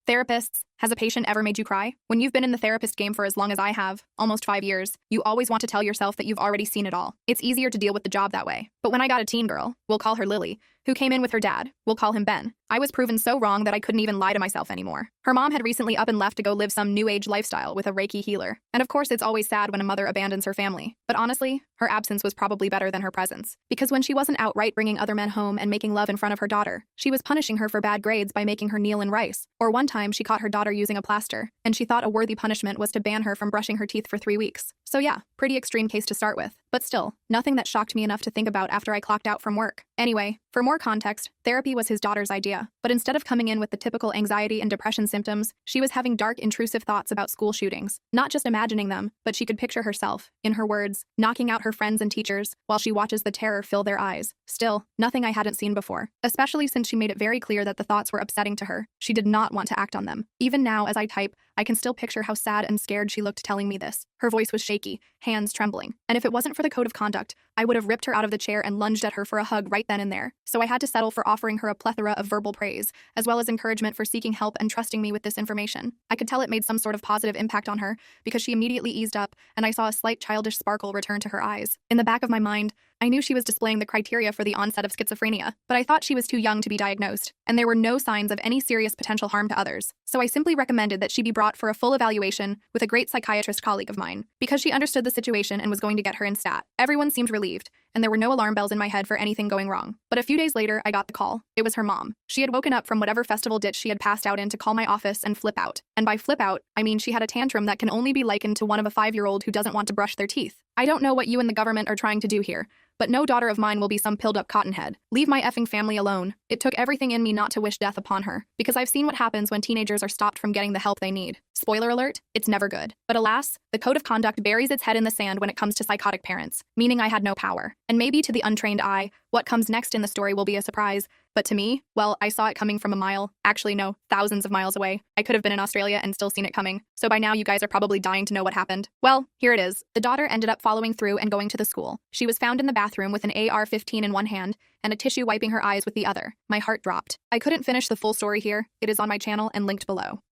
Therapists, has a patient ever made you cry? When you've been in the therapist game for as long as I have, almost 5 years, you always want to tell yourself that you've already seen it all. It's easier to deal with the job that way. But when I got a teen girl, we'll call her Lily, who came in with her dad, we'll call him Ben, I was proven so wrong that I couldn't even lie to myself anymore. Her mom had recently up and left to go live some new age lifestyle with a Reiki healer. And of course, it's always sad when a mother abandons her family. But honestly, her absence was probably better than her presence. Because when she wasn't outright bringing other men home and making love in front of her daughter, she was punishing her for bad grades by making her kneel in rice. Or one time, she caught her daughter using a plaster, and she thought a worthy punishment was to ban her from brushing her teeth for 3 weeks. So yeah, pretty extreme case to start with. But still, nothing that shocked me enough to think about after I clocked out from work. Anyway, for more context, therapy was his daughter's idea. But instead of coming in with the typical anxiety and depression symptoms, she was having dark, intrusive thoughts about school shootings. Not just imagining them, but she could picture herself, in her words, knocking out her friends and teachers while she watches the terror fill their eyes. Still, nothing I hadn't seen before, especially since she made it very clear that the thoughts were upsetting to her. She did not want to act on them. Even now, as I type, I can still picture how sad and scared she looked telling me this. Her voice was shaky, hands trembling. And if it wasn't for the code of conduct, I would have ripped her out of the chair and lunged at her for a hug right then and there. So I had to settle for offering her a plethora of verbal praise, as well as encouragement for seeking help and trusting me with this information. I could tell it made some sort of positive impact on her, because she immediately eased up, and I saw a slight childish sparkle return to her eyes. In the back of my mind, I knew she was displaying the criteria for the onset of schizophrenia, but I thought she was too young to be diagnosed, and there were no signs of any serious potential harm to others. So I simply recommended that she be brought for a full evaluation with a great psychiatrist colleague of mine, because she understood the situation and was going to get her in stat. Everyone seemed relieved, and there were no alarm bells in my head for anything going wrong. But a few days later, I got the call. It was her mom. She had woken up from whatever festival ditch she had passed out in to call my office and flip out. And by flip out, I mean she had a tantrum that can only be likened to one of a 5-year-old who doesn't want to brush their teeth. I don't know what you and the government are trying to do here, but no daughter of mine will be some pilled-up cottonhead. Leave my effing family alone. It took everything in me not to wish death upon her, because I've seen what happens when teenagers are stopped from getting the help they need. Spoiler alert, it's never good. But alas, the code of conduct buries its head in the sand when it comes to psychotic parents, meaning I had no power. And maybe to the untrained eye, what comes next in the story will be a surprise. But to me, well, I saw it coming from a mile. Actually, no, thousands of miles away. I could have been in Australia and still seen it coming. So by now, you guys are probably dying to know what happened. Well, here it is. The daughter ended up following through and going to the school. She was found in the bathroom with an AR-15 in one hand and a tissue wiping her eyes with the other. My heart dropped. I couldn't finish the full story here. It is on my channel and linked below.